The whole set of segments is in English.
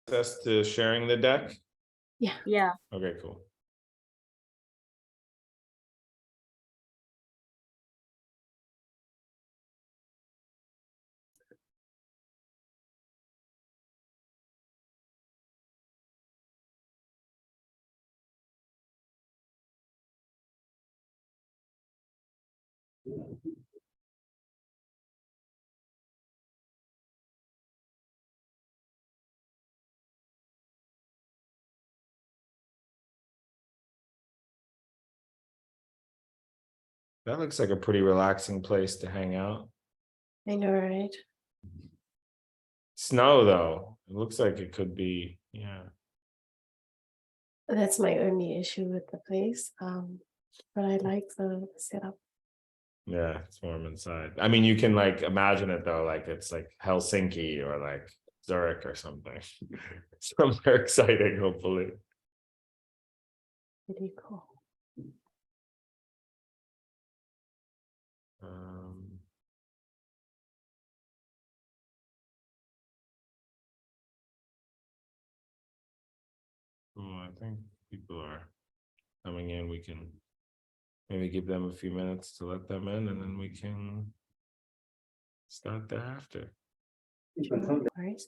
access to sharing the deck? Yeah. Okay, cool. That looks like a pretty relaxing place to hang out. I know, right? Snow though, it looks like it could be, yeah. That's my only issue with the place. But I like the setup. Yeah, it's warm inside. I mean, you can like imagine it though, like it's like Helsinki or like Zurich or something. Somewhere exciting, hopefully. Pretty cool. Um, I think people are coming in. We can maybe give them a few minutes to let them in, and then we can start thereafter. Right?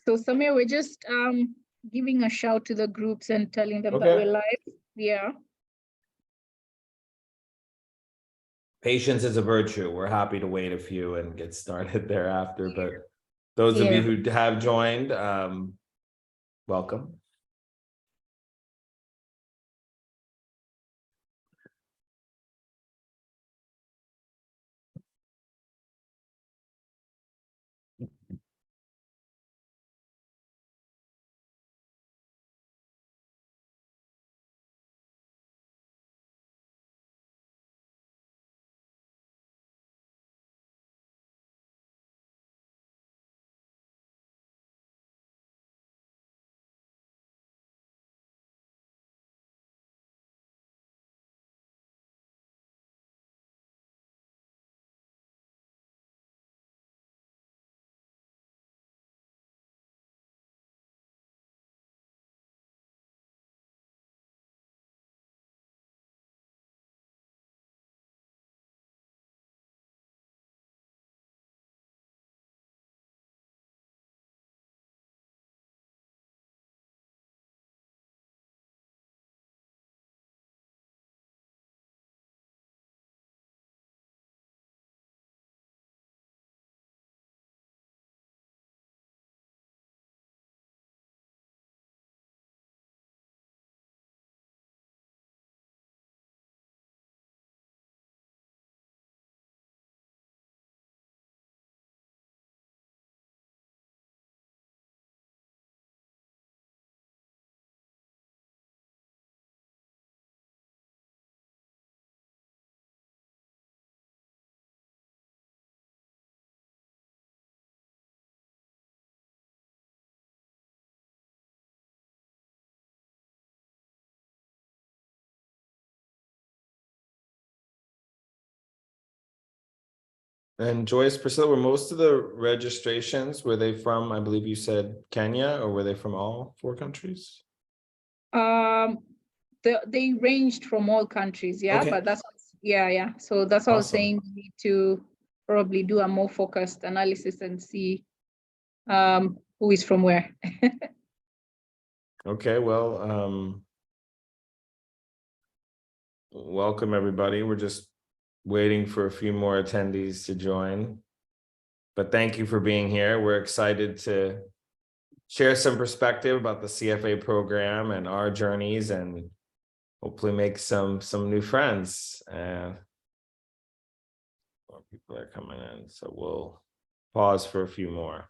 So Sameer, we're just giving a shout to the groups and telling them that Okay. we're live. Yeah. Patience is a virtue. We're happy to wait a few and get started thereafter. But those of you who have joined, welcome. And Joyce, Priscilla, were most of the registrations, were they from, I believe you said Kenya, or were they from all 4 countries? They ranged from all countries, yeah, Okay. but yeah. So that's what I was Awesome. saying. We need to probably do a more focused analysis and see who is from where. Okay, well, welcome everybody. We're just waiting for a few more attendees to join. But thank you for being here. We're excited to share some perspective about the CFA program and our journeys, and hopefully make some new friends. More people are coming in, so we'll pause for a few more.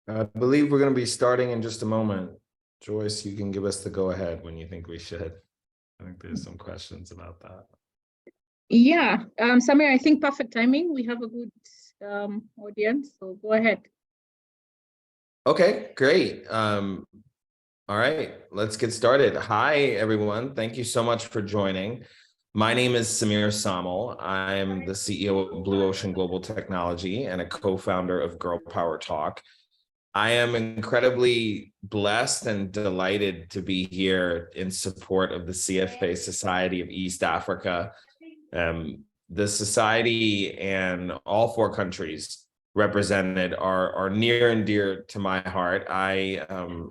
I believe we're going to be starting in just a moment. Joyce, you can give us the go-ahead when you think we should. I think there's some questions about that. Yeah, Sameer, I think perfect timing. We have a good audience, so go ahead. Okay, great. All right, let's get started. Hi, everyone. Thank you so much for joining. My name is Sameer Somal. I'm the CEO of Blue Ocean Global Technology and a co-founder of Girl Power Talk. I am incredibly blessed and delighted to be here in support of the CFA Society of East Africa. The society and all 4 countries represented are near and dear to my heart. I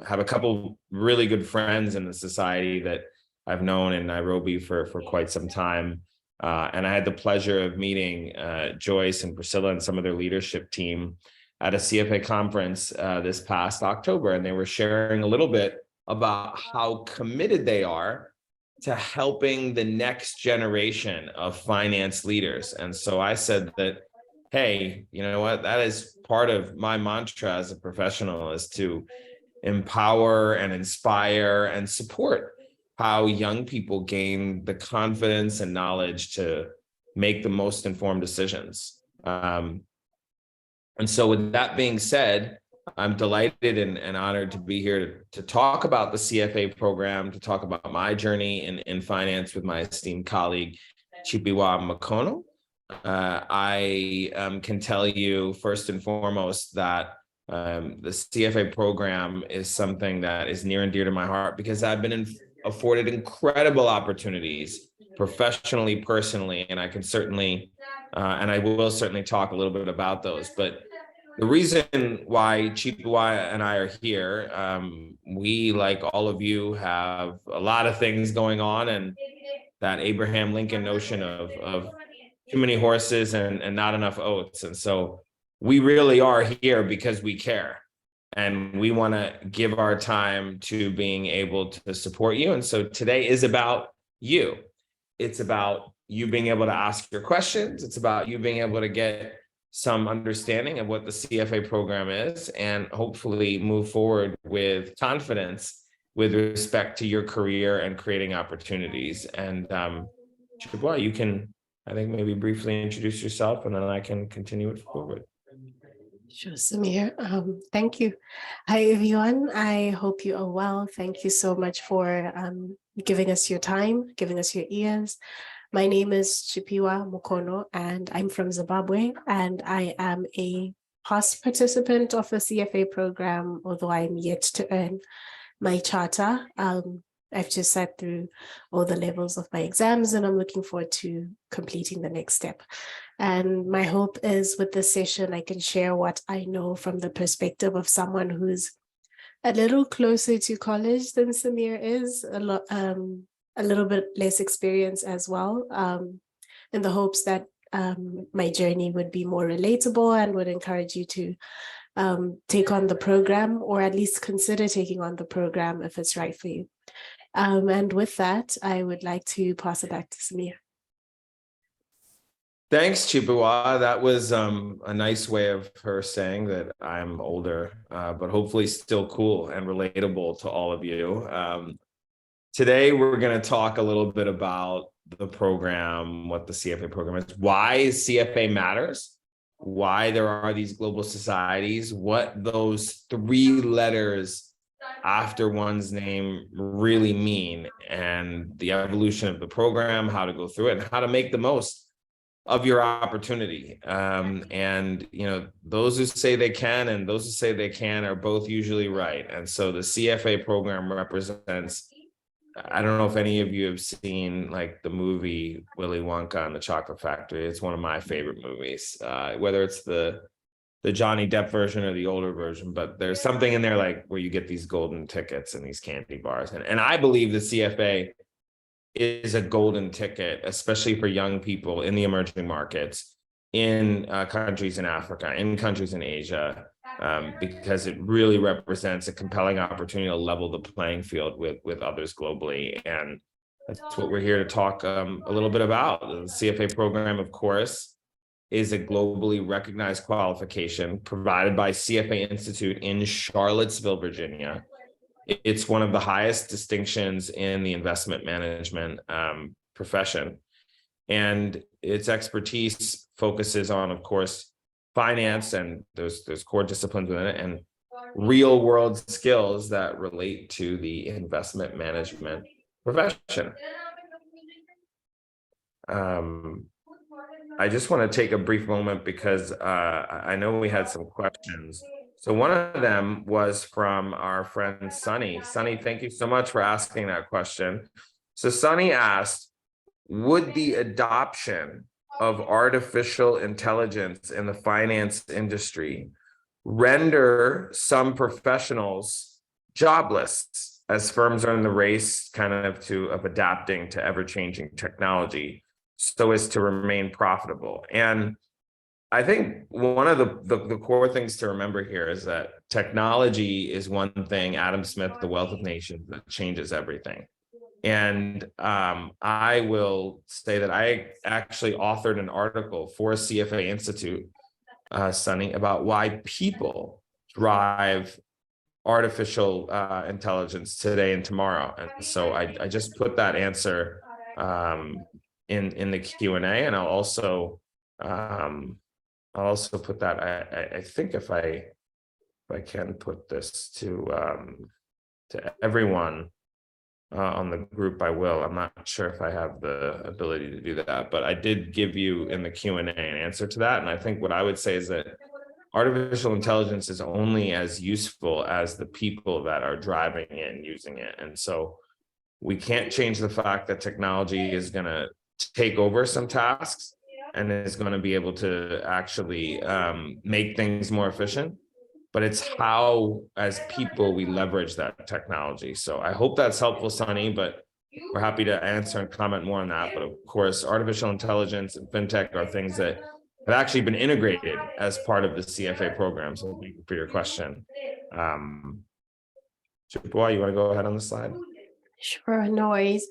have a couple really good friends in the society that I've known in Nairobi for quite some time. And I had the pleasure of meeting Joyce and Priscilla and some of their leadership team at a CFA conference this past October. And they were sharing a little bit about how committed they are to helping the next generation of finance leaders. And so I said that, hey, you know what, that is part of my mantra as a professional, is to empower and inspire and support how young people gain the confidence and knowledge to make the most informed decisions. And so with that being said, I'm delighted and honored to be here to talk about the CFA program, to talk about my journey in finance with my esteemed colleague, Chipiwa Mukono. I can tell you first and foremost that the CFA program is something that is near and dear to my heart because I've been afforded incredible opportunities professionally, personally, and I can certainly, and I will certainly talk a little bit about those. But the reason why Chipiwa and I are here, we, like all of you, have a lot of things going on, and that Abraham Lincoln notion of too many horses and not enough oats. And so we really are here because we care. And we want to give our time to being able to support you. And so today is about you. It's about you being able to ask your questions. It's about you being able to get some understanding of what the CFA program is and hopefully move forward with confidence with respect to your career and creating opportunities. And Chipiwa, you can, I think, maybe briefly introduce yourself and then I can continue it forward. Sure, Sameer. Thank you. Hi, everyone. I hope you are well. Thank you so much for giving us your time, giving us your ears. My name is Chipiwa Mukono, and I'm from Zimbabwe, and I am a past participant of the CFA program, although I'm yet to earn my charter. I've just sat through all the levels of my exams, and I'm looking forward to completing the next step. And my hope is with this session, I can share what I know from the perspective of someone who's a little closer to college than Sameer is, a little bit less experience as well, in the hopes that my journey would be more relatable and would encourage you to take on the program, or at least consider taking on the program if it's right for you. And with that, I would like to pass it back to Sameer. Thanks, Chipiwa. That was a nice way of her saying that I'm older, but hopefully still cool and relatable to all of you. Today, we're going to talk a little bit about the program, what the CFA program is, why CFA matters, why there are these global societies, what those 3 letters after one's name really mean, and the evolution of the program, how to go through it, and how to make the most of your opportunity. And, you know, those who say they can and those who say they can are both usually right. And so the CFA program represents, I don't know if any of you have seen like the movie Willy Wonka and the Chocolate Factory. It's one of my favorite movies, whether it's the Johnny Depp version or the older version, but there's something in there like where you get these golden tickets and these candy bars. And I believe the CFA is a golden ticket, especially for young people in the emerging markets, in countries in Africa, in countries in Asia, because it really represents a compelling opportunity to level the playing field with others globally. And that's what we're here to talk a little bit about. The CFA program, of course, is a globally recognized qualification provided by CFA Institute in Charlottesville, Virginia. It's one of the highest distinctions in the investment management profession. And its expertise focuses on, of course, finance, and there's core disciplines within it, and real world skills that relate to the investment management profession. I just want to take a brief moment because I know we had some questions. So one of them was from our friend Sunny. Sunny, thank you so much for asking that question. So Sunny asked, would the adoption of artificial intelligence in the finance industry render some professionals jobless as firms are in the race kind of adapting to ever-changing technology so as to remain profitable? And I think one of the core things to remember here is that technology is one thing, Adam Smith, The Wealth of Nations, that changes everything. And I will say that I actually authored an article for CFA Institute, Sunny, about why people drive artificial intelligence today and tomorrow. And so I just put that answer in the Q&A, and I'll also put that. I think if I can put this to everyone on the group, I will. I'm not sure if I have the ability to do that, but I did give you in the Q&A an answer to that. And I think what I would say is that artificial intelligence is only as useful as the people that are driving it and using it. And so we can't change the fact that technology is going to take over some tasks and is going to be able to actually make things more efficient. But it's how, as people, we leverage that technology. So I hope that's helpful, Sunny, but we're happy to answer and comment more on that. But of course, artificial intelligence and fintech are things that have actually been integrated as part of the CFA program. So thank you for your question. Chipiwa, you want to go ahead on the slide? Sure, no worries.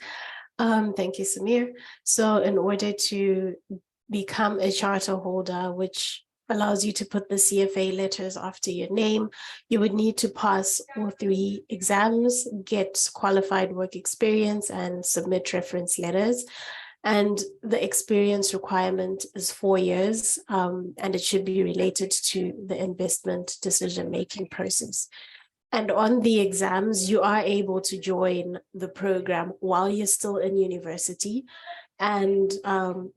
Thank you, Sameer. So in order to become a charter holder, which allows you to put the CFA letters after your name, you would need to pass all 3 exams, get qualified work experience, and submit reference letters. And the experience requirement is 4 years, and it should be related to the investment decision-making process. And on the exams, you are able to join the program while you're still in university. And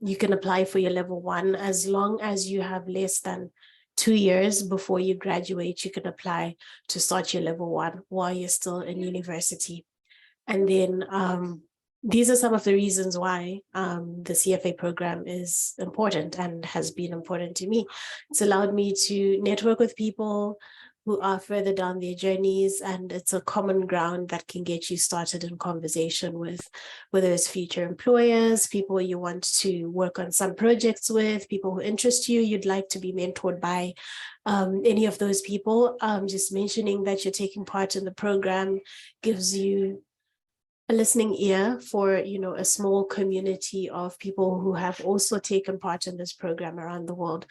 you can apply for your level 1 as long as you have less than 2 years before you graduate. You can apply to start your level 1 while you're still in university. And then these are some of the reasons why the CFA program is important and has been important to me. It's allowed me to network with people who are further down their journeys, and it's a common ground that can get you started in conversation with, whether it's future employers, people you want to work on some projects with, people who interest you, you'd like to be mentored by, any of those people. Just mentioning that you're taking part in the program gives you a listening ear for, a small community of people who have also taken part in this program around the world.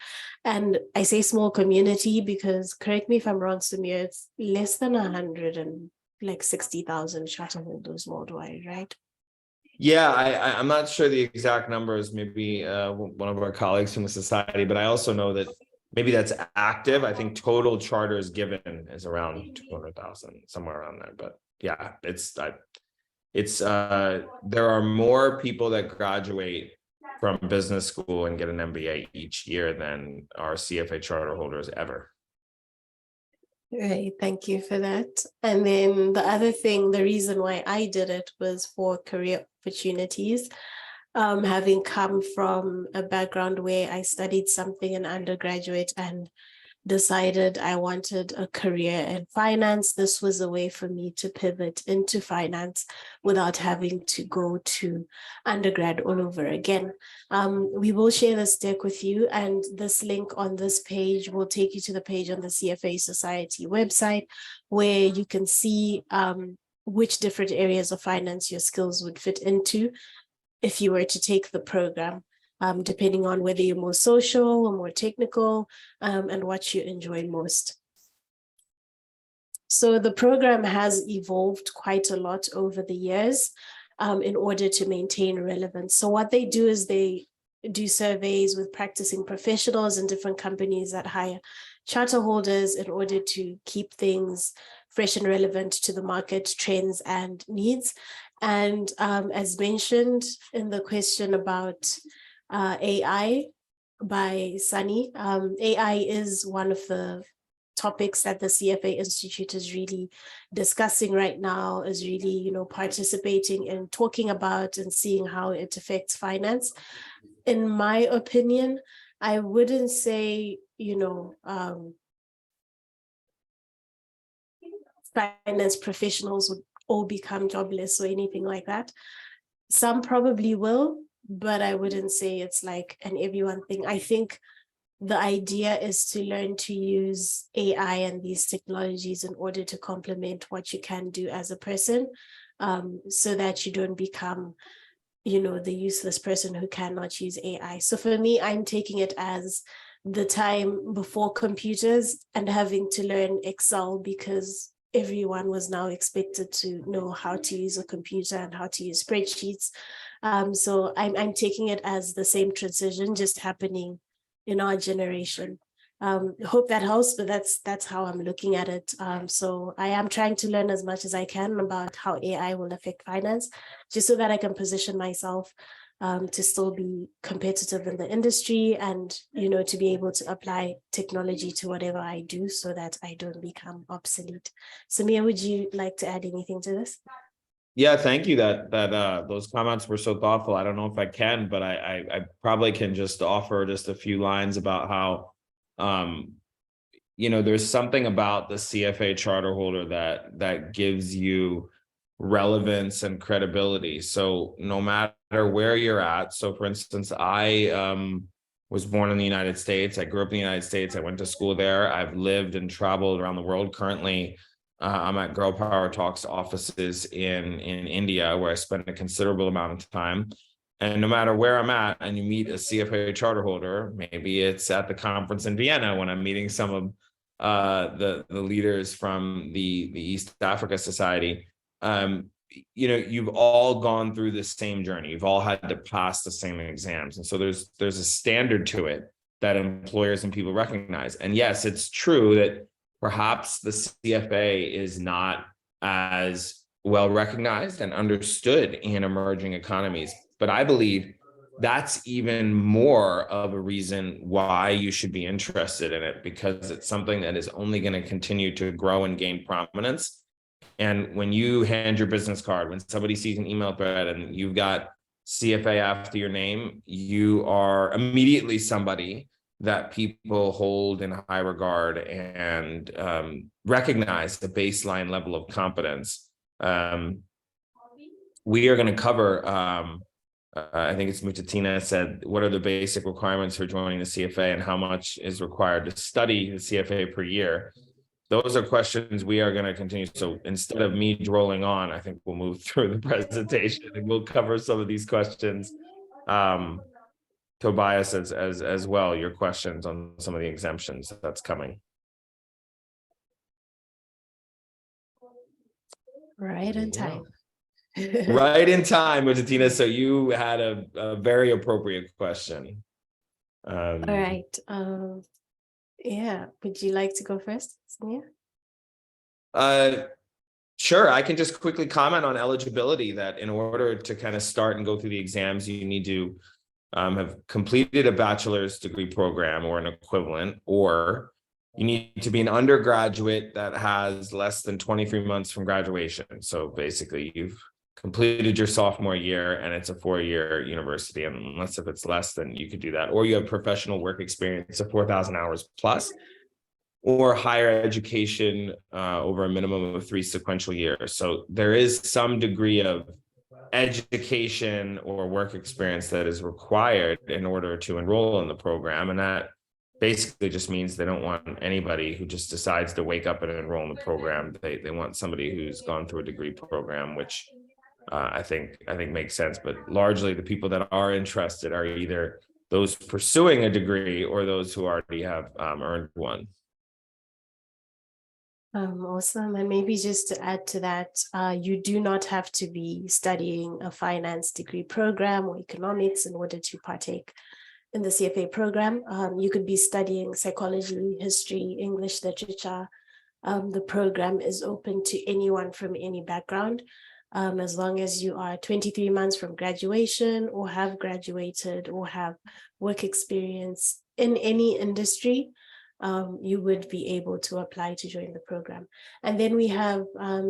And I say small community because, correct me if I'm wrong, Sameer, it's less than 160,000 charter holders worldwide, right? Yeah, I'm not sure the exact numbers, maybe one of our colleagues from the society, but I also know that maybe that's active. I think total charters given is around 200,000, somewhere around there. But yeah, there are more people that graduate from business school and get an MBA each year than our CFA charter holders ever. Right, thank you for that. And then the other thing, the reason why I did it was for career opportunities. Having come from a background where I studied something in undergraduate and decided I wanted a career in finance, this was a way for me to pivot into finance without having to go to undergrad all over again. We will share this deck with you, and this link on this page will take you to the page on the CFA Society website, where you can see which different areas of finance your skills would fit into if you were to take the program. depending on whether you're more social or more technical, and what you enjoy most. So the program has evolved quite a lot over the years in order to maintain relevance. So what they do is they do surveys with practicing professionals in different companies that hire charter holders in order to keep things fresh and relevant to the market trends and needs. And as mentioned in the question about AI by Sunny, AI is one of the topics that the CFA Institute is really discussing right now, is really, participating in talking about and seeing how it affects finance. In my opinion, I wouldn't say, finance professionals would all become jobless or anything like that. Some probably will, but I wouldn't say it's like an everyone thing. I think the idea is to learn to use AI and these technologies in order to complement what you can do as a person, so that you don't become, the useless person who cannot use AI. So for me, I'm taking it as the time before computers and having to learn Excel, because everyone was now expected to know how to use a computer and how to use spreadsheets. So I'm taking it as the same transition just happening in our generation. Hope that helps, but that's how I'm looking at it. So I am trying to learn as much as I can about how AI will affect finance, just so that I can position myself to still be competitive in the industry and, to be able to apply technology to whatever I do so that I don't become obsolete. Sameer, would you like to add anything to this? Yeah, thank you. That those comments were so thoughtful. I don't know if I can, but I probably can just offer just a few lines about how, there's something about the CFA charter holder that gives you relevance and credibility. So no matter where you're at. So for instance, I was born in the United States. I grew up in the United States. I went to school there. I've lived and traveled around the world. Currently, I'm at Girl Power Talks offices in India, where I spend a considerable amount of time. And no matter where I'm at and you meet a CFA charter holder, maybe it's at the conference in Vienna when I'm meeting some of the leaders from the East Africa Society, you've all gone through the same journey. You've all had to pass the same exams. And so there's a standard to it that employers and people recognize. And yes, it's true that perhaps the CFA is not as well recognized and understood in emerging economies. But I believe that's even more of a reason why you should be interested in it, because it's something that is only going to continue to grow and gain prominence. And when you hand your business card, when somebody sees an email thread and you've got CFA after your name, you are immediately somebody that people hold in high regard and recognize the baseline level of competence. We are going to cover, I think it's Mutatina said, what are the basic requirements for joining the CFA and how much is required to study the CFA per year? Those are questions we are going to continue. So instead of me drolling on, I think we'll move through the presentation and we'll cover some of these questions. Tobias, as well, your questions on some of the exemptions that's coming. Right in time. Right in time, Mutatina. So you had a very appropriate question. All right. Yeah. Would you like to go first, Sameer? Sure. I can just quickly comment on eligibility, that in order to kind of start and go through the exams, you need to have completed a bachelor's degree program or an equivalent, or you need to be an undergraduate that has less than 23 months from graduation. So basically, you've completed your sophomore year and it's a 4-year university, unless if it's less, then you could do that. Or you have professional work experience of 4,000 hours plus, or higher education over a minimum of 3 sequential years. So there is some degree of education or work experience that is required in order to enroll in the program. And that basically just means they don't want anybody who just decides to wake up and enroll in the program. They want somebody who's gone through a degree program, which I think makes sense. But largely the people that are interested are either those pursuing a degree or those who already have earned one. Awesome. And maybe just to add to that, you do not have to be studying a finance degree program or economics in order to partake in the CFA program. You could be studying psychology, history, English literature. The program is open to anyone from any background, as long as you are 23 months from graduation or have graduated or have work experience in any industry. You would be able to apply to join the program. And then we have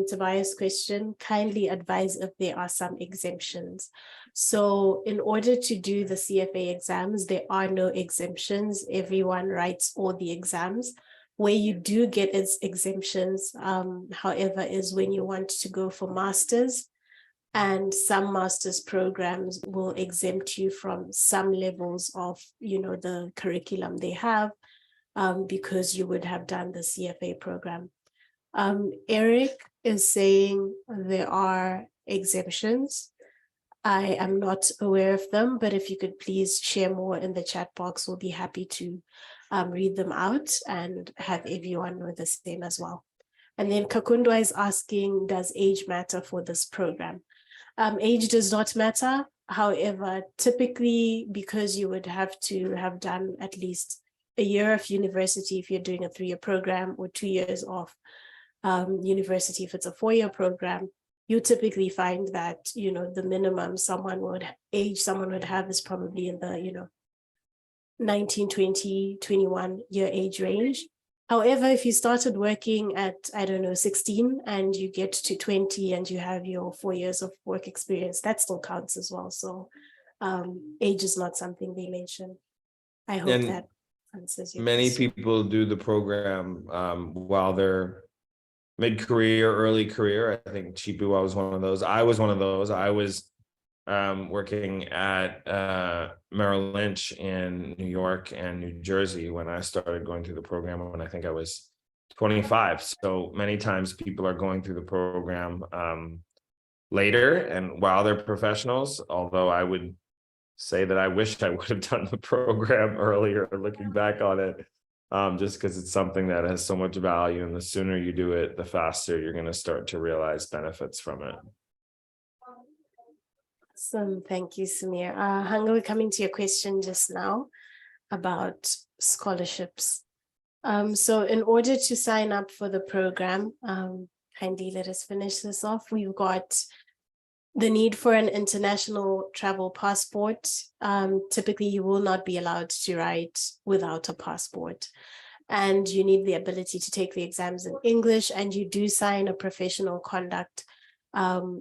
Tobias' question, kindly advise if there are some exemptions. So in order to do the CFA exams, there are no exemptions. Everyone writes all the exams. Where you do get its exemptions, however, is when you want to go for masters, and some master's programs will exempt you from some levels of, the curriculum they have, because you would have done the CFA program. Eric is saying there are exemptions. I am not aware of them, but if you could please share more in the chat box, we'll be happy to read them out and have everyone know the same as well. And then Kakundwa is asking, does age matter for this program? Age does not matter. However, typically, because you would have to have done at least a year of university if you're doing a 3-year program, or 2 years of university if it's a 4-year program, you typically find that, the minimum someone would have is probably in the, 19, 20, 21 year age range. However, if you started working at, 16 and you get to 20 and you have your 4 years of work experience, that still counts as well. So age is not something they mention. I hope that answers your Many question. people do the program while they're mid-career, early career. I think Chipiwa was one of those. I was one of those. I was working at Merrill Lynch in New York and New Jersey when I started going through the program when I think I was 25. So many times people are going through the program later and while they're professionals, although I would say that I wish I would have done the program earlier, looking back on it, just because it's something that has so much value, and the sooner you do it, the faster you're going to start to realize benefits from it. Awesome. Thank you, Sameer. Hanga, we're coming to your question just now about scholarships. So in order to sign up for the program, kindly let us finish this off. We've got the need for an international travel passport. Typically, you will not be allowed to write without a passport. And you need the ability to take the exams in English, and you do sign a professional conduct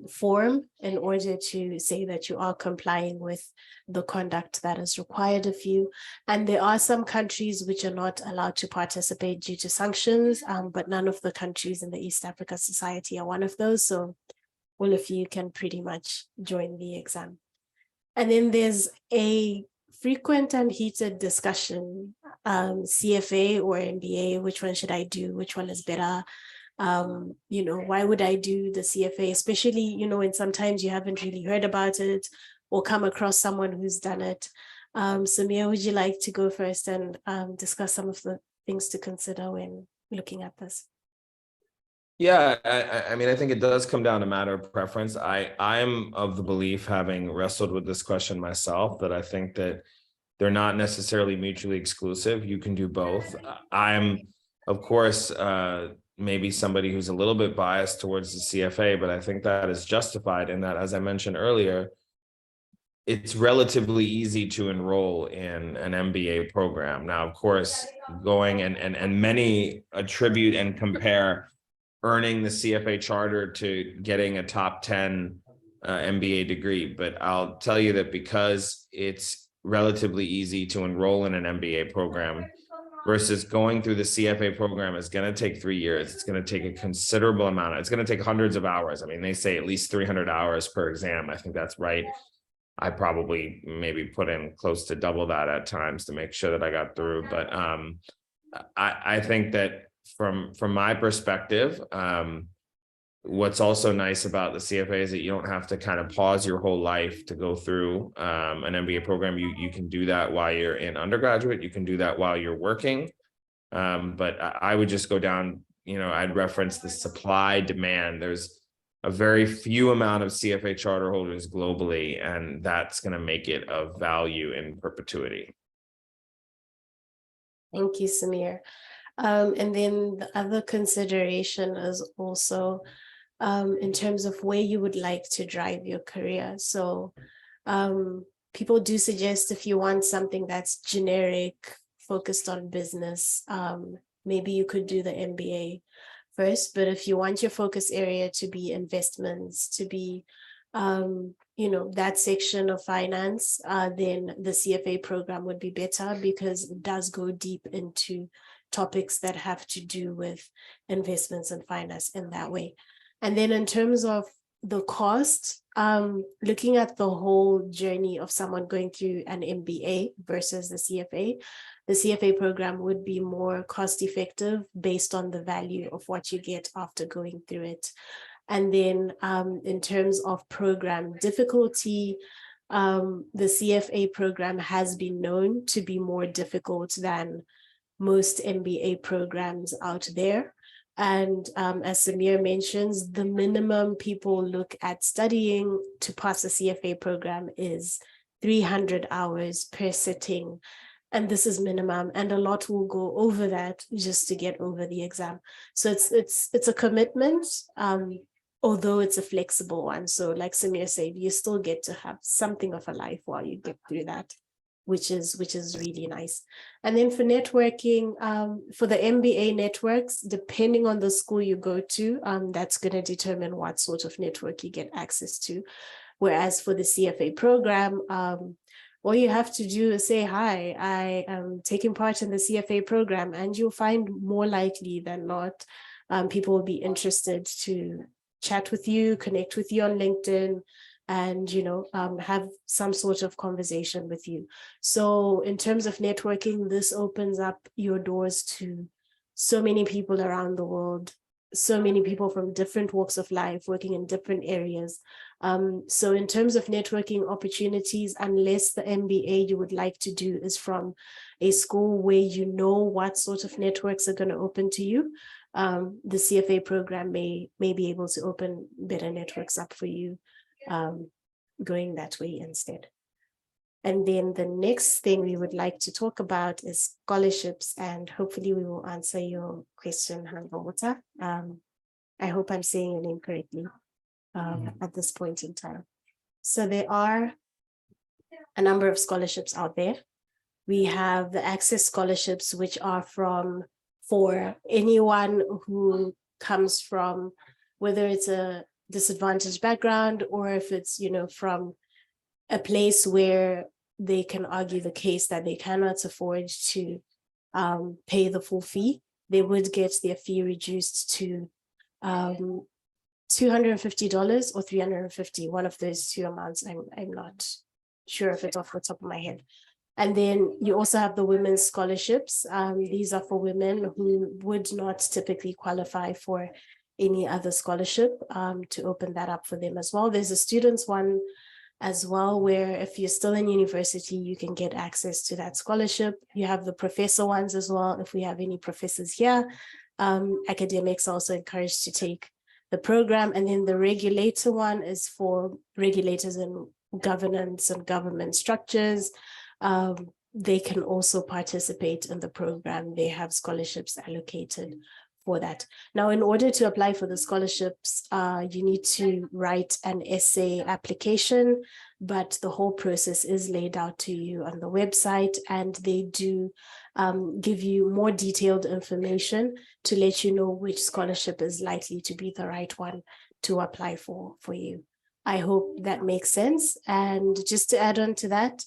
form in order to say that you are complying with the conduct that is required of you. And there are some countries which are not allowed to participate due to sanctions, but none of the countries in the East Africa Society are one of those. So all of you can pretty much join the exam. And then there's a frequent and heated discussion, CFA or MBA, which one should I do? Which one is better? Why would I do the CFA, especially, when sometimes you haven't really heard about it or come across someone who's done it. Sameer, would you like to go first and discuss some of the things to consider when looking at this? Yeah, I mean, I think it does come down to matter of preference. I'm of the belief, having wrestled with this question myself, that I think that they're not necessarily mutually exclusive. You can do both. I'm, of course, maybe somebody who's a little bit biased towards the CFA, but I think that is justified in that, as I mentioned earlier, it's relatively easy to enroll in an MBA program. Now, of course, going and many attribute and compare earning the CFA charter to getting a top 10 MBA degree. But I'll tell you that because it's relatively easy to enroll in an MBA program versus going through the CFA program is going to take 3 years. It's going to take a considerable amount. It's going to take hundreds of hours. I mean, they say at least 300 hours per exam. I think that's right. I probably maybe put in close to double that at times to make sure that I got through. But I think that from my perspective, what's also nice about the CFA is that you don't have to kind of pause your whole life to go through an MBA program. You can do that while you're in undergraduate. You can do that while you're working. But I would just go down, I'd reference the supply demand. There's a very few amount of CFA charter holders globally, and that's going to make it of value in perpetuity. Thank you, Sameer. And then the other consideration is also in terms of where you would like to drive your career. So people do suggest if you want something that's generic, focused on business, maybe you could do the MBA first. But if you want your focus area to be investments, to be that section of finance, then the CFA program would be better because it does go deep into topics that have to do with investments and finance in that way. And then in terms of the cost, looking at the whole journey of someone going through an MBA versus the CFA program would be more cost effective based on the value of what you get after going through it. And then in terms of program difficulty, the CFA program has been known to be more difficult than most MBA programs out there. And as Sameer mentions, the minimum people look at studying to pass a CFA program is 300 hours per sitting. And this is minimum, and a lot will go over that just to get over the exam. So it's a commitment, although it's a flexible one. So like Sameer said, you still get to have something of a life while you get through that, which is really nice. And then for networking, for the MBA networks, depending on the school you go to, that's going to determine what sort of network you get access to. Whereas for the CFA program, all you have to do is say, hi, I am taking part in the CFA program, and you'll find more likely than not, people will be interested to chat with you, connect with you on LinkedIn, and have some sort of conversation with you. So in terms of networking, this opens up your doors to so many people around the world, so many people from different walks of life working in different areas. So in terms of networking opportunities, unless the MBA you would like to do is from a school where you know what sort of networks are going to open to you, the CFA program may be able to open better networks up for you, going that way instead. And then the next thing we would like to talk about is scholarships, and hopefully we will answer your question, Hanvawata. I hope I'm saying your name correctly at this point in time. So there are a number of scholarships out there. We have the Access scholarships, which are for anyone who comes from, whether it's a disadvantaged background or if it's, from a place where they can argue the case that they cannot afford to pay the full fee. They would get their fee reduced to $250 or $350, one of those two amounts. I'm not sure if it's off the top of my head. And then you also have the women's scholarships. These are for women who would not typically qualify for any other scholarship, to open that up for them as well. There's a students one as well, where if you're still in university, you can get access to that scholarship. You have the professor ones as well. If we have any professors here, academics are also encouraged to take the program. And then the regulator one is for regulators in governance and government structures. They can also participate in the program. They have scholarships allocated for that. Now, in order to apply for the scholarships, you need to write an essay application, but the whole process is laid out to you on the website, and they do give you more detailed information to let you know which scholarship is likely to be the right one to apply for you. I hope that makes sense. And just to add on to that,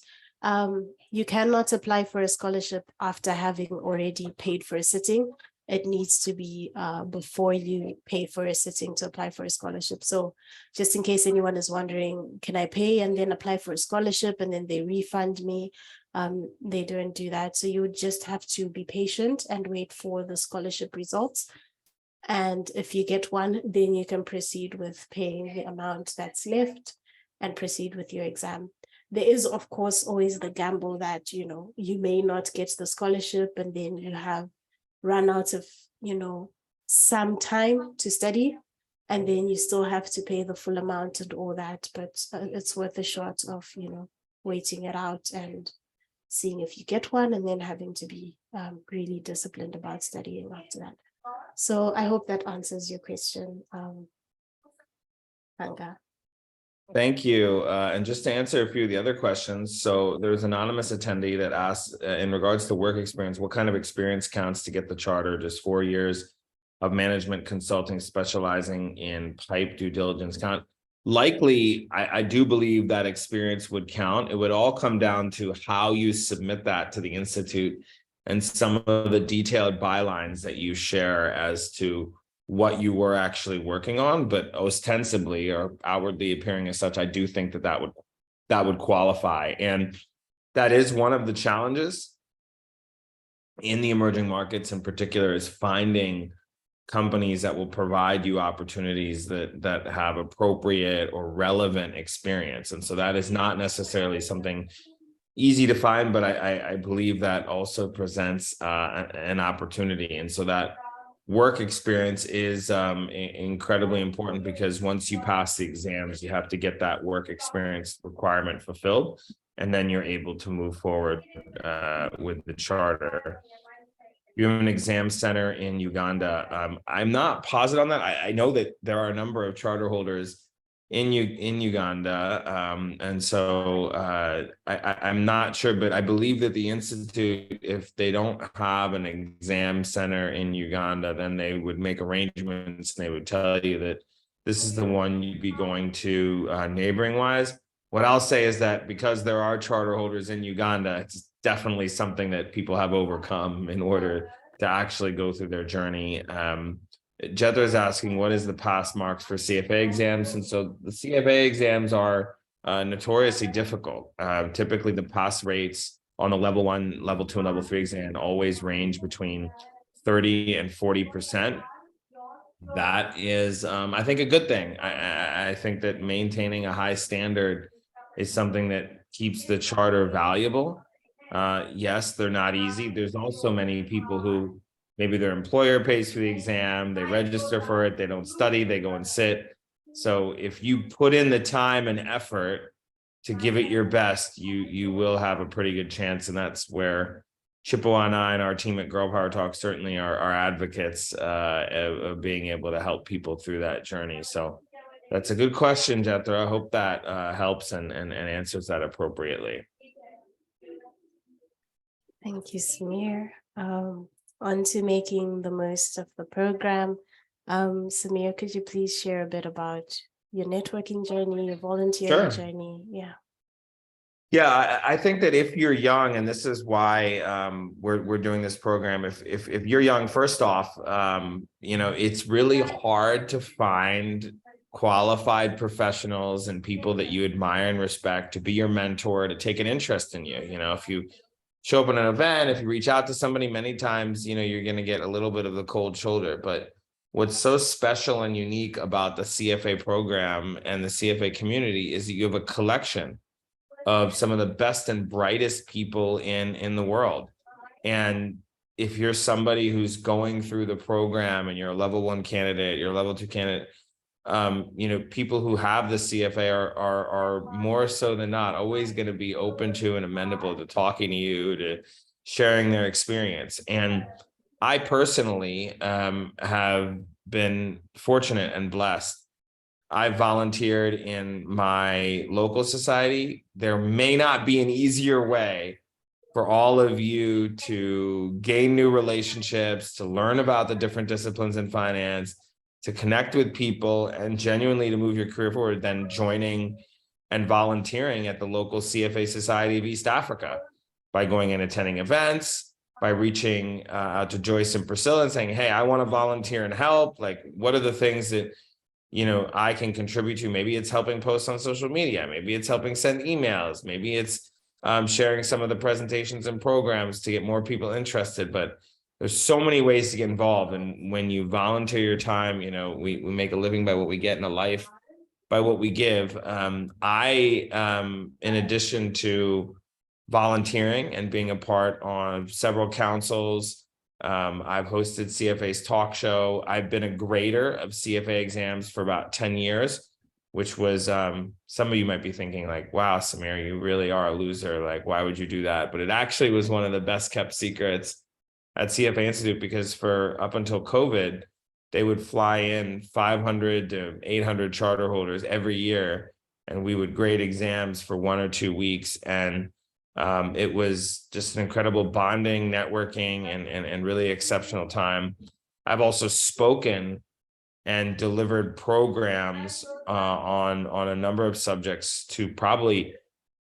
you cannot apply for a scholarship after having already paid for a sitting. It needs to be before you pay for a sitting to apply for a scholarship. So just in case anyone is wondering, can I pay and then apply for a scholarship and then they refund me? They don't do that. So you would just have to be patient and wait for the scholarship results. And if you get one, then you can proceed with paying the amount that's left and proceed with your exam. There is, of course, always the gamble that, you know, you may not get the scholarship and then you have run out of, you know, some time to study, and then you still have to pay the full amount and all that. But it's worth a shot of, you know, waiting it out and seeing if you get one, and then having to be really disciplined about studying after that. So I hope that answers your question, Hanga. Thank you. And just to answer a few of the other questions, so there's an anonymous attendee that asked in regards to work experience, what kind of experience counts to get the charter? Just 4 years of management consulting specializing in pipe due diligence count? Likely, I do believe that experience would count. It would all come down to how you submit that to the Institute and some of the detailed bylines that you share as to what you were actually working on, but ostensibly or outwardly appearing as such, I do think that would qualify. And that is one of the challenges in the emerging markets in particular, is finding companies that will provide you opportunities that have appropriate or relevant experience. And so that is not necessarily something easy to find, but I believe that also presents an opportunity. And so that work experience is incredibly important, because once you pass the exams, you have to get that work experience requirement fulfilled, and then you're able to move forward with the charter. You have an exam center in Uganda. I'm not positive on that. I know that there are a number of charter holders in Uganda, and so I'm not sure, but I believe that the Institute, if they don't have an exam center in Uganda, then they would make arrangements and they would tell you that this is the one you'd be going to neighboring wise. What I'll say is that because there are charter holders in Uganda, it's definitely something that people have overcome in order to actually go through their journey. Jethro is asking, what is the pass marks for CFA exams? And so the CFA exams are notoriously difficult. Typically the pass rates on the level 1, level 2, and level 3 exam always range between 30 and 40%. That is, I think, a good thing. I think that maintaining a high standard is something that keeps the charter valuable. Yes, they're not easy. There's also many people who maybe their employer pays for the exam, they register for it, they don't study, they go and sit. So if you put in the time and effort to give it your best, you will have a pretty good chance. And that's where Chipiwa and I and our team at Girl Power Talk certainly are advocates of being able to help people through that journey. So that's a good question, Jethro. I hope that helps and answers that appropriately. Thank you, Sameer. On to making the most of the program. Sameer, could you please share a bit about your networking journey, your volunteering journey? Yeah, I think that if you're young, and this is why we're doing this program, if you're young, first off, you know, it's really hard to find qualified professionals and people that you admire and respect to be your mentor, to take an interest in you. You know, if you show up at an event, if you reach out to somebody, many times, you know, you're going to get a little bit of the cold shoulder. But what's so special and unique about the CFA program and the CFA community is that you have a collection of some of the best and brightest people in the world. And if you're somebody who's going through the program and you're a level 1 candidate, you're a level 2 candidate, you know, people who have the CFA are more so than not always going to be open to and amenable to talking to you, to sharing their experience. And I personally have been fortunate and blessed. I volunteered in my local society. There may not be an easier way for all of you to gain new relationships, to learn about the different disciplines in finance, to connect with people, and genuinely to move your career forward than joining and volunteering at the local CFA Society of East Africa, by going and attending events, by reaching out to Joyce and Priscilla and saying, hey, I want to volunteer and help. Like, what are the things that, you know, I can contribute to? Maybe it's helping post on social media. Maybe it's helping send emails. Maybe it's sharing some of the presentations and programs to get more people interested. But there's so many ways to get involved. And when you volunteer your time, we make a living by what we get in a life, by what we give. In addition to volunteering and being a part on several councils, I've hosted CFA's talk show. I've been a grader of CFA exams for about 10 years, which was, some of you might be thinking like, wow, Sameer, you really are a loser. Like, why would you do that? But it actually was one of the best kept secrets at CFA Institute, because for up until COVID, they would fly in 500 to 800 charter holders every year, and we would grade exams for 1 or 2 weeks. And it was just an incredible bonding, networking, and really exceptional time. I've also spoken and delivered programs on a number of subjects to probably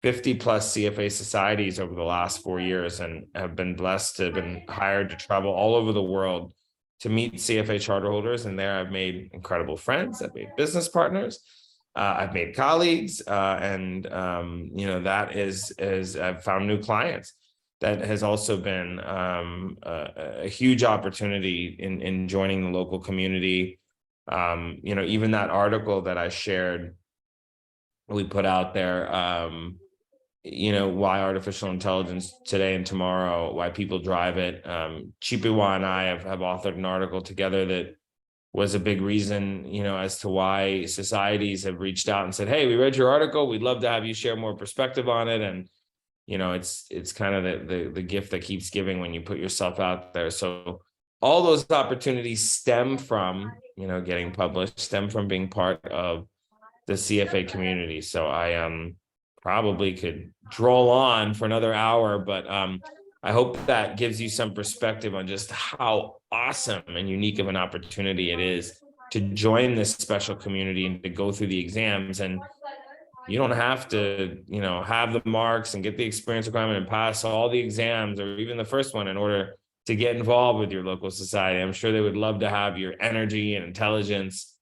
50 plus CFA societies over the last 4 years, and have been blessed to have been hired to travel all over the world to meet CFA charter holders. And there I've made incredible friends, I've made business partners, I've made colleagues, and that is I've found new clients. That has also been a huge opportunity in joining the local community. Even that article that I shared, we put out there, why artificial intelligence today and tomorrow, why people drive it. Chipiwa and I have authored an article together that was a big reason, as to why societies have reached out and said, hey, we read your article, we'd love to have you share more perspective on it. And it's kind of the gift that keeps giving when you put yourself out there. So all those opportunities stem from getting published, stem from being part of the CFA community. So I probably could droll on for another hour, but I hope that gives you some perspective on just how awesome and unique of an opportunity it is to join this special community and to go through the exams. And you don't have to, have the marks and get the experience requirement and pass all the exams or even the first one in order to get involved with your local society. I'm sure they would love to have your energy and intelligence,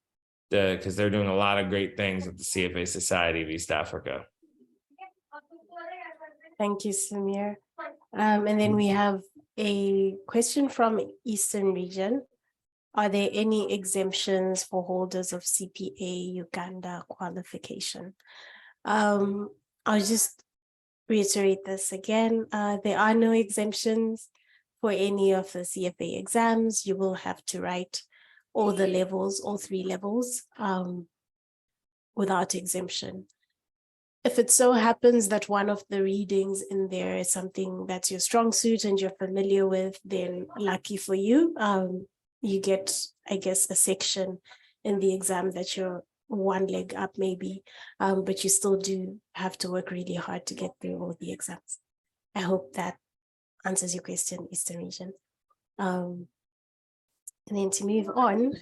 because they're doing a lot of great things at the CFA Society of East Africa. Thank you, Sameer. And then we have a question from Eastern Region. Are there any exemptions for holders of CPA Uganda qualification? I'll just reiterate this again. There are no exemptions for any of the CFA exams. You will have to write all the levels, all 3 levels, without exemption. If it so happens that one of the readings in there is something that's your strong suit and you're familiar with, then lucky for you. You get, I guess, a section in the exam that you're 1 leg up maybe, but you still do have to work really hard to get through all the exams. I hope that answers your question, Eastern Region. And then to move on,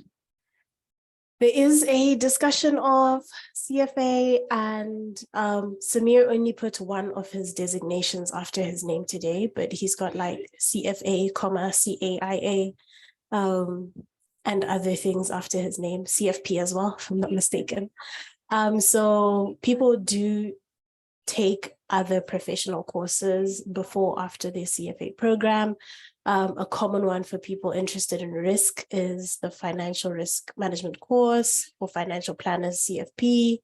there is a discussion of CFA, and Sameer only put one of his designations after his name today, but he's got like CFA, CAIA, and other things after his name, CFP as well, if I'm not mistaken. So people do take other professional courses before, after their CFA program. A common one for people interested in risk is the financial risk management course, for financial planners, CFP,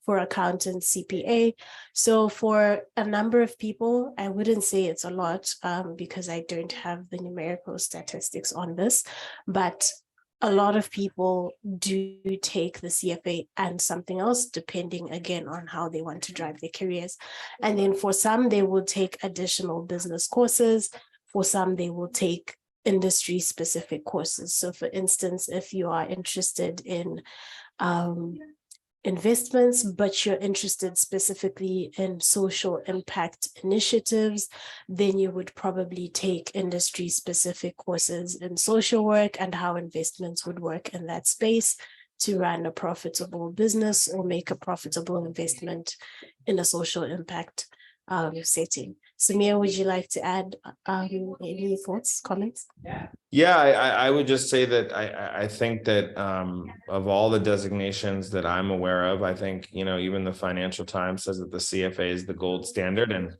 for accountants, CPA. So for a number of people, I wouldn't say it's a lot, because I don't have the numerical statistics on this, but a lot of people do take the CFA and something else, depending again on how they want to drive their careers. And then for some, they will take additional business courses. For some, they will take industry specific courses. So for instance, if you are interested in investments, but you're interested specifically in social impact initiatives, then you would probably take industry specific courses in social work and how investments would work in that space to run a profitable business or make a profitable investment in a social impact setting. Sameer, would you like to add any thoughts, comments? Yeah, I would just say that I think that of all the designations that I'm aware of, I think, even the Financial Times says that the CFA is the gold standard. And,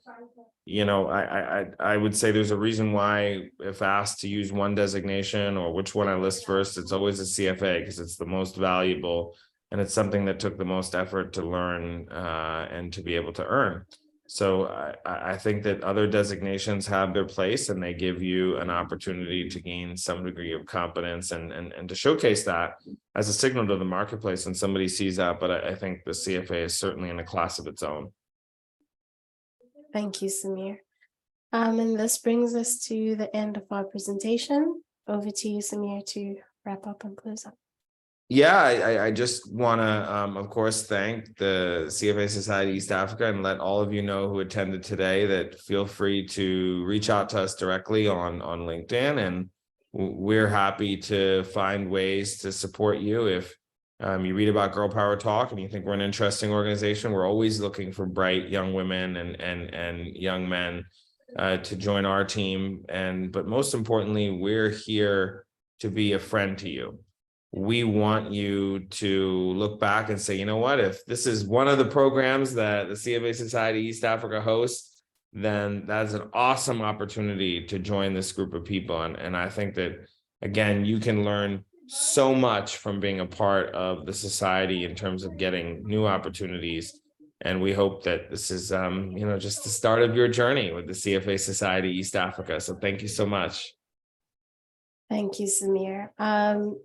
you know, I would say there's a reason why if asked to use one designation or which one I list first, it's always a CFA because it's the most valuable and it's something that took the most effort to learn and to be able to earn. So I think that other designations have their place and they give you an opportunity to gain some degree of competence and to showcase that as a signal to the marketplace when somebody sees that. But I think the CFA is certainly in a class of its own. Thank you, Sameer. And this brings us to the end of our presentation. Over to you, Sameer, to wrap up and close up. Yeah, I just want to, of course, thank the CFA Society East Africa and let all of you know who attended today that feel free to reach out to us directly on LinkedIn. And we're happy to find ways to support you. If you read about Girl Power Talk and you think we're an interesting organization, we're always looking for bright young women and young men to join our team. But most importantly, we're here to be a friend to you. We want you to look back and say, you know what, if this is one of the programs that the CFA Society East Africa hosts, then that's an awesome opportunity to join this group of people. And I think that, again, you can learn so much from being a part of the society in terms of getting new opportunities. And we hope that this is, just the start of your journey with the CFA Society East Africa. So thank you so much. Thank you, Sameer.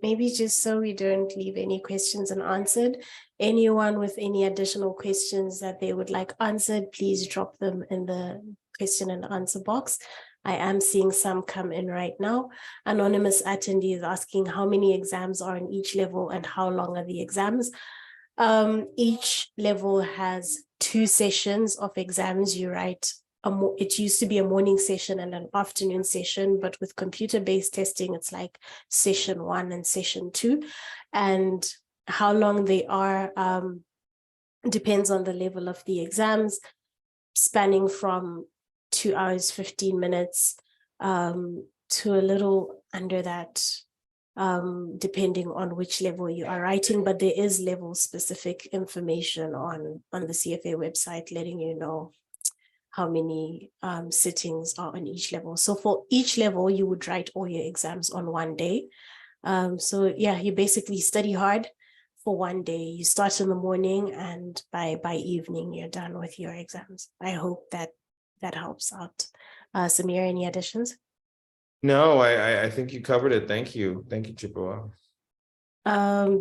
Maybe just so we don't leave any questions unanswered, anyone with any additional questions that they would like answered, please drop them in the question and answer box. I am seeing some come in right now. Anonymous attendee is asking how many exams are in each level and how long are the exams. Each level has 2 sessions of exams. You write it used to be a morning session and an afternoon session, but with computer-based testing, it's like session 1 and session 2. And how long they are depends on the level of the exams, spanning from 2 hours, 15 minutes to a little under that, depending on which level you are writing. But there is level-specific information on the CFA website letting you know how many sittings are on each level. So for each level, you would write all your exams on one day. So yeah, you basically study hard for one day. You start in the morning and by evening, you're done with your exams. I hope that helps out. Sameer, any additions? No, I think you covered it. Thank you. Thank you, Chipiwa.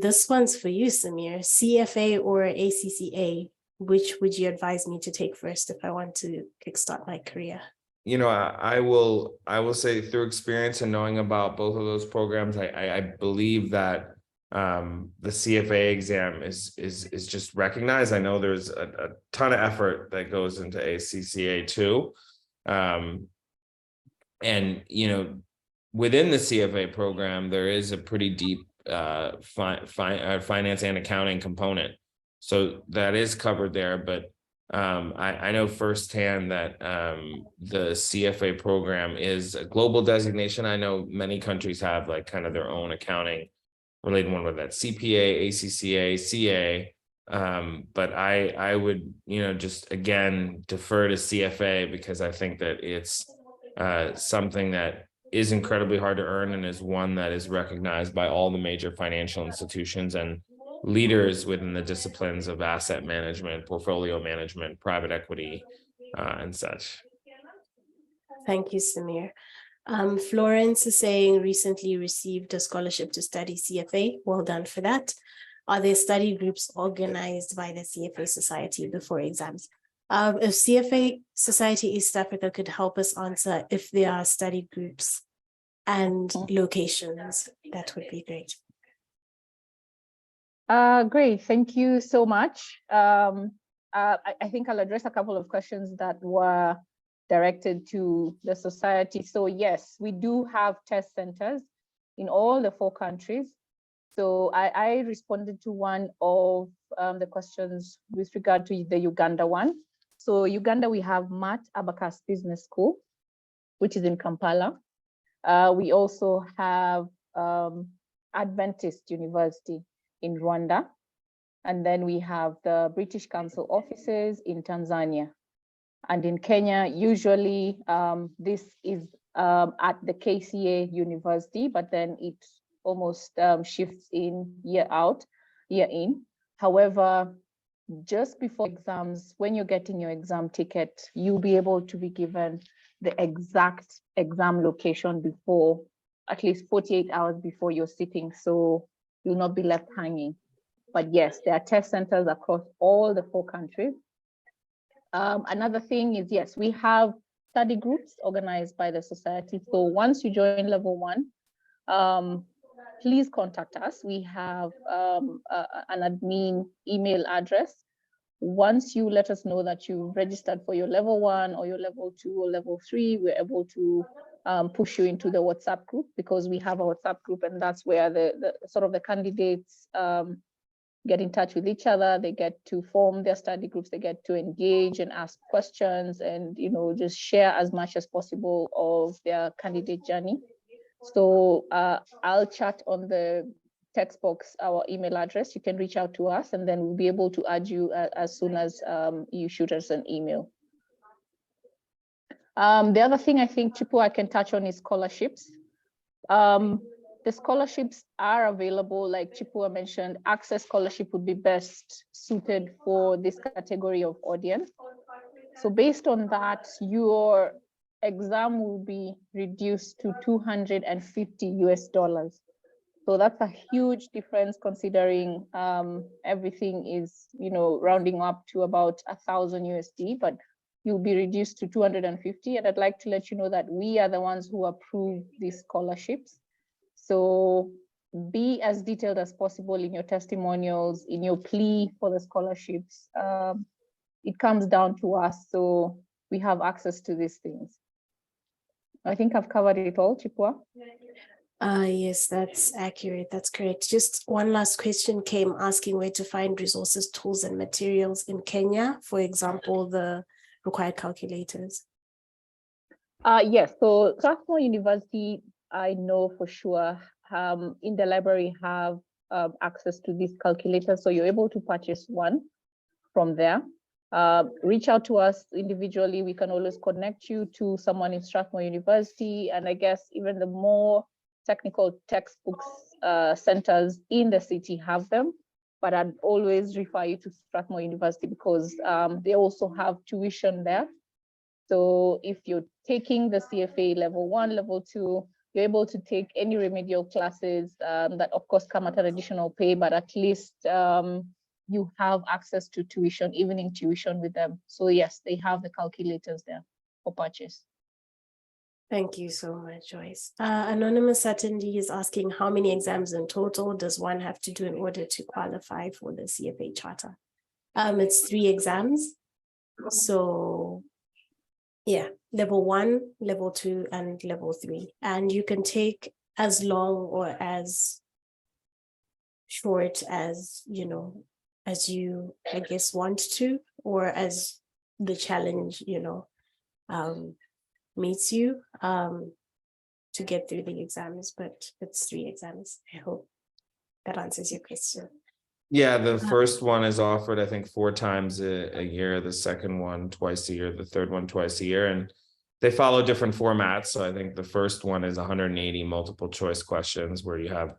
This one's for you, Sameer. CFA or ACCA? Which would you advise me to take first if I want to kickstart my career? You know, I will say through experience and knowing about both of those programs, I believe that the CFA exam is just recognized. I know there's a ton of effort that goes into ACCA too. And you know, within the CFA program, there is a pretty deep finance and accounting component. So that is covered there, but I know firsthand that the CFA program is a global designation. I know many countries have like kind of their own accounting related one, whether that's CPA, ACCA, CA. But I would, just again, defer to CFA because I think that it's something that is incredibly hard to earn and is one that is recognized by all the major financial institutions and leaders within the disciplines of asset management, portfolio management, private equity, and such. Thank you, Sameer. Florence is saying recently received a scholarship to study CFA. Well done for that. Are there study groups organized by the CFA Society before exams? If CFA Society East Africa could help us answer if there are study groups and locations, that would be great. Great, thank you so much. I think I'll address a couple of questions that were directed to the society. So yes, we do have test centers in all the 4 countries. So I responded to one of the questions with regard to the Uganda one. So Uganda, we have Matt Abacus Business School, which is in Kampala. We also have Adventist University in Rwanda. And then we have the British Council offices in Tanzania. And in Kenya, usually this is at the KCA University, but then it almost shifts in year out, year in. However, just before exams, when you're getting your exam ticket, you'll be able to be given the exact exam location before, at least 48 hours before you're sitting, so you'll not be left hanging. But yes, there are test centers across all the 4 countries. Another thing is, yes, we have study groups organized by the society. So once you join level 1, please contact us. We have an admin email address. Once you let us know that you registered for your level 1 or your level 2 or level 3, we're able to push you into the WhatsApp group, because we have a WhatsApp group, and that's where the sort of the candidates get in touch with each other. They get to form their study groups, they get to engage and ask questions, and just share as much as possible of their candidate journey. So I'll chat on the text box our email address. You can reach out to us, and then we'll be able to add you as soon as you shoot us an email. The other thing I think, Chipiwa, I can touch on is scholarships. The scholarships are available, like Chipiwa mentioned. Access scholarship would be best suited for this category of audience. So based on that, your exam will be reduced to $250. So that's a huge difference, considering everything is, rounding up to about $1,000 USD, but you'll be reduced to 250. And I'd like to let you know that we are the ones who approve these scholarships. So be as detailed as possible in your testimonials, in your plea for the scholarships. It comes down to us, so we have access to these things. I think I've covered it all, Chipiwa. Yes, that's accurate. That's correct. Just one last question came asking where to find resources, tools, and materials in Kenya. For example, the required calculators. Yes, so Strathmore University, I know for sure, in the library have access to these calculators, so you're able to purchase one from there. Reach out to us individually. We can always connect you to someone in Strathmore University, and I guess even the more technical textbooks centers in the city have them, but I'd always refer you to Strathmore University, because they also have tuition there. So if you're taking the CFA level 1, level 2, you're able to take any remedial classes that of course come at an additional pay, but at least you have access to tuition, evening tuition with them. So yes, they have the calculators there for purchase. Thank you so much, Joyce. Anonymous attendee is asking, how many exams in total does one have to do in order to qualify for the CFA charter? It's 3 exams. So yeah, level 1, level 2, and level 3. And you can take as long or as short as, as you, I guess, want to, or as the challenge, meets you to get through the exams, but it's 3 exams. I hope that answers your question. Yeah, the first one is offered, I think, 4 times a year, the second one twice a year, the third one twice a year, and they follow different formats. So I think the first one is 180 multiple choice questions, where you have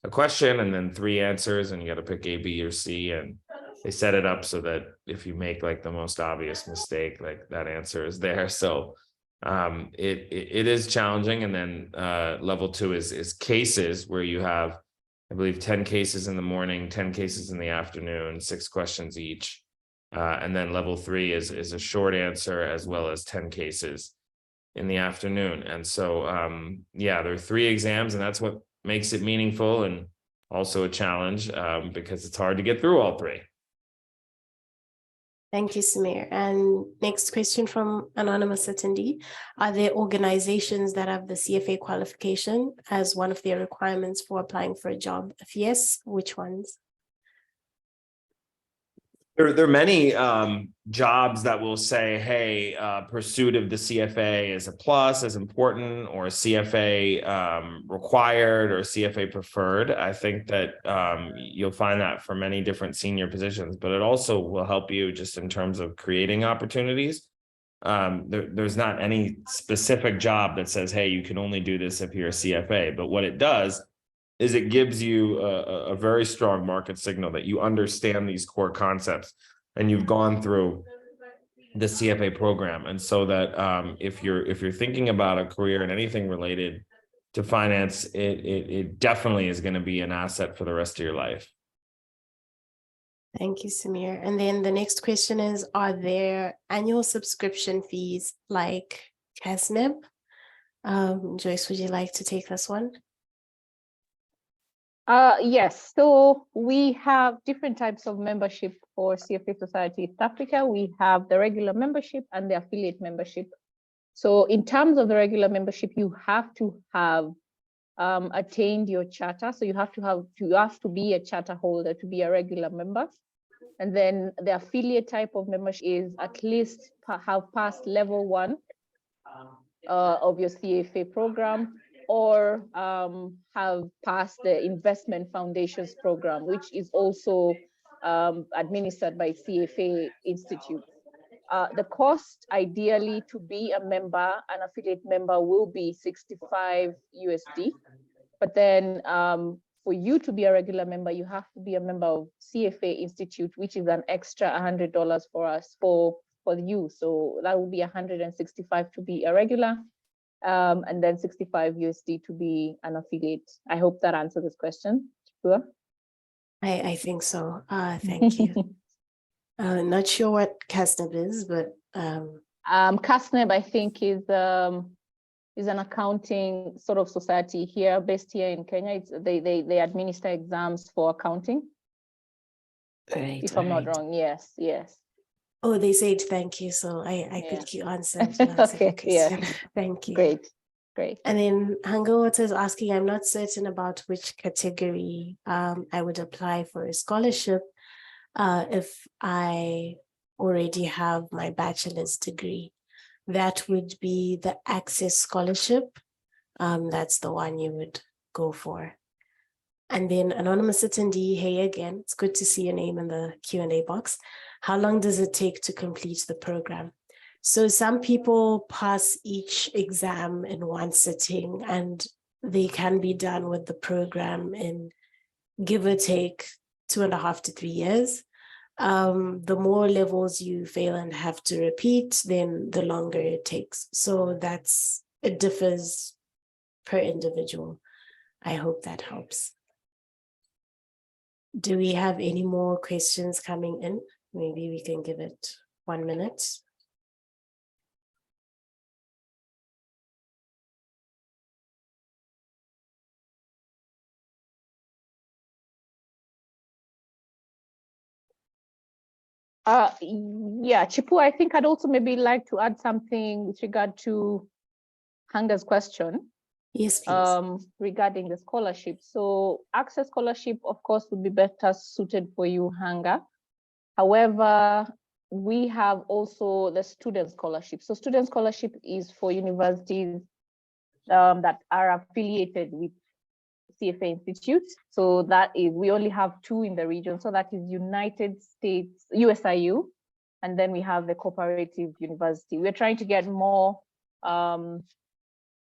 a question and then 3 answers, and you got to pick A, B, or C, and they set it up so that if you make like the most obvious mistake, like that answer is there. So it is challenging. And then level 2 is cases, where you have, I believe, 10 cases in the morning, 10 cases in the afternoon, 6 questions each. And then level 3 is a short answer as well as 10 cases in the afternoon. And so, yeah, there are 3 exams, and that's what makes it meaningful and also a challenge, because it's hard to get through all 3. Thank you, Sameer. And next question from anonymous attendee. Are there organizations that have the CFA qualification as one of their requirements for applying for a job? If yes, which ones? There are many jobs that will say, hey, pursuit of the CFA is a plus, is important, or CFA required, or CFA preferred. I think that you'll find that for many different senior positions, but it also will help you just in terms of creating opportunities. There's not any specific job that says, hey, you can only do this if you're a CFA. But what it does is it gives you a very strong market signal that you understand these core concepts and you've gone through the CFA program. And so that if you're thinking about a career and anything related to finance, it definitely is going to be an asset for the rest of your life. Thank you, Sameer. And then the next question is, are there annual subscription fees like CASNEB? Joyce, would you like to take this one? Yes, so we have different types of membership for CFA Society East Africa. We have the regular membership and the affiliate membership. So in terms of the regular membership, you have to have attained your charter. So you have to be a charter holder to be a regular member. And then the affiliate type of membership is at least have passed level 1 of your CFA program, or have passed the investment foundations program, which is also administered by CFA Institute. The cost ideally to be a member, an affiliate member, will be 65 USD. But then for you to be a regular member, you have to be a member of CFA Institute, which is an extra $100 for us, for you. So that will be 165 to be a regular, and then 65 USD to be an affiliate. I hope that answers this question. Chipiwa? I think so. Thank you. Not sure what CASNEB is, but CASNEB, I think, is an accounting sort of society here, based here in Kenya. They administer exams for accounting. right, If I'm not right. wrong, yes. Oh, they said thank you. So I Yeah. think you answered. Okay, yeah. Thank you. Great. And then Hangawata is asking, I'm not certain about which category I would apply for a scholarship if I already have my bachelor's degree. That would be the Access Scholarship. That's the one you would go for. And then Anonymous Attendee, hey again, it's good to see your name in the Q&A box. How long does it take to complete the program? So some people pass each exam in one sitting, and they can be done with the program in, give or take, 2.5 to 3 years. The more levels you fail and have to repeat, then the longer it takes. So it differs per individual. I hope that helps. Do we have any more questions coming in? Maybe we can give it 1 minute. Yeah, Chipu, I think I'd also maybe like to add something with regard to Hanga's question. Yes, please. Regarding the scholarship. So Access Scholarship, of course, would be better suited for you, Hanga. However, we have also the Student Scholarship. So Student Scholarship is for universities that are affiliated with CFA Institute. So that is, we only have 2 in the region. So that is United States, USIU, and then we have the Cooperative University. We're trying to get more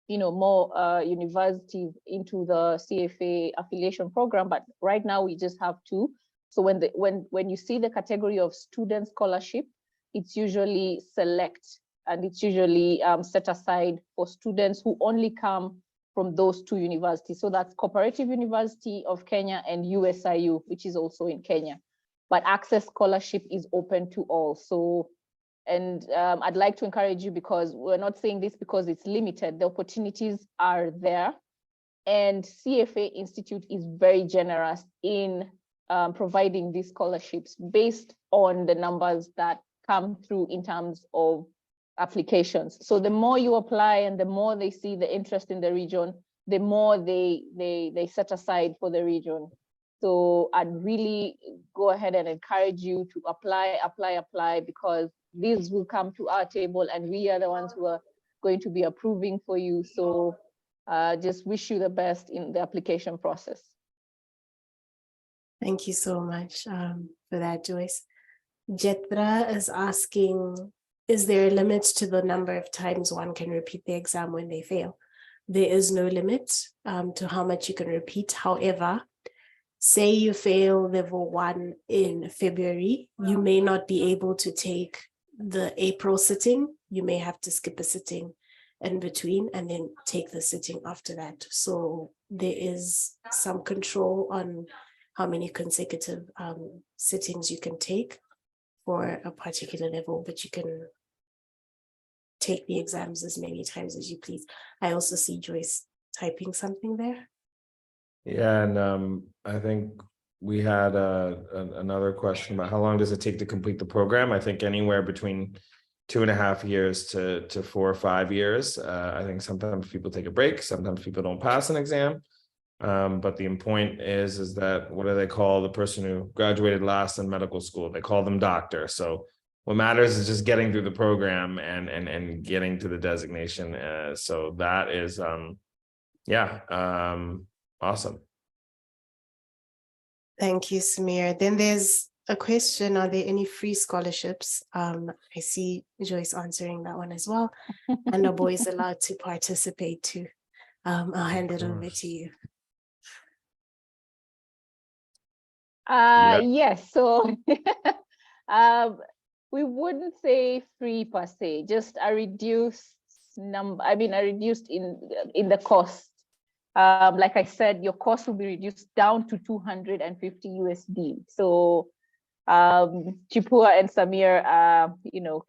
universities into the CFA affiliation program, but right now we just have 2. So when you see the category of student scholarship, it's usually select, and it's usually set aside for students who only come from those 2 universities. So that's Cooperative University of Kenya and USIU, which is also in Kenya. But Access Scholarship is open to all. So, and I'd like to encourage you, because we're not saying this because it's limited, the opportunities are there. And CFA Institute is very generous in providing these scholarships based on the numbers that come through in terms of applications. So the more you apply and the more they see the interest in the region, the more they set aside for the region. So I'd really go ahead and encourage you to apply, because these will come to our table and we are the ones who are going to be approving for you. So just wish you the best in the application process. Thank you so much for that, Joyce. Jetra is asking, is there a limit to the number of times one can repeat the exam when they fail? There is no limit to how much you can repeat. However, say you fail level 1 in February, you may not be able to take the April sitting. You may have to skip a sitting in between and then take the sitting after that. So there is some control on how many consecutive sittings you can take for a particular level, but you can take the exams as many times as you please. I also see Joyce typing something there. Yeah, and I think we had another question about how long does it take to complete the program? I think anywhere between 2.5 years to 4 or 5 years. I think sometimes people take a break, sometimes people don't pass an exam. But the point is that what do they call the person who graduated last in medical school? They call them doctor. So what matters is just getting through the program and getting to the designation. So that is awesome. Thank you, Sameer. Then there's a question, are there any free scholarships? I see Joyce answering that one as well. And are boys allowed to participate too? I'll hand it over to you. Yes, so we wouldn't say free per se, just a reduced number. I mean, a reduced in the cost. Like I said, your cost will be reduced down to 250 USD. So Chipiwa and Sameer,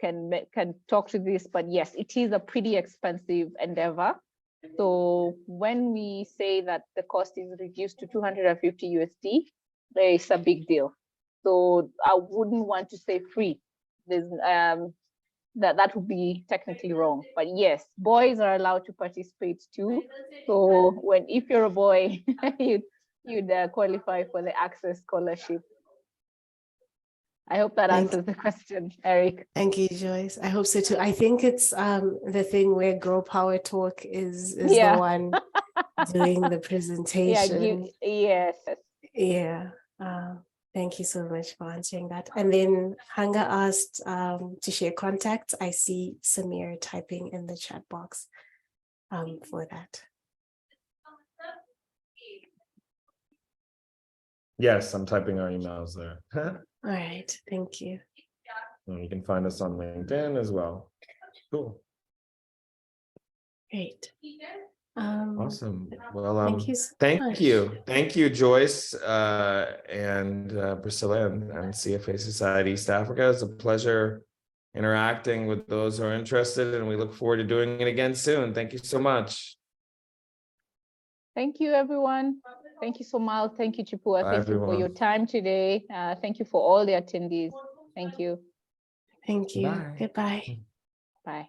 can talk to this, but yes, it is a pretty expensive endeavor. So when we say that the cost is reduced to 250 USD, it's a big deal. So I wouldn't want to say free. There's that would be technically wrong. But yes, boys are allowed to participate too. So if you're a boy, you'd qualify for the Access Scholarship. I hope that answers the question, Eric. Thank you, Joyce. I hope so too. I think it's the thing where Girl Power Talk is the one doing the presentation. Yes. Yeah. Thank you so much for answering that. And then Hanga asked to share contacts. I see Sameer typing in the chat box for that. Yes, I'm typing our emails there. All right, thank you. And you can find us on LinkedIn as well. Cool. Great. Awesome. Well, thank you so thank much. you. Thank you, Joyce and Priscilla and CFA Society East Africa. It's a pleasure interacting with those who are interested, and we look forward to doing it again soon. Thank you so much. Thank you, everyone. Thank you, Somal. Thank you, Chipiwa. Thank you for your time today. Thank you for all the attendees. Thank you. Thank you. Bye. Goodbye. Bye.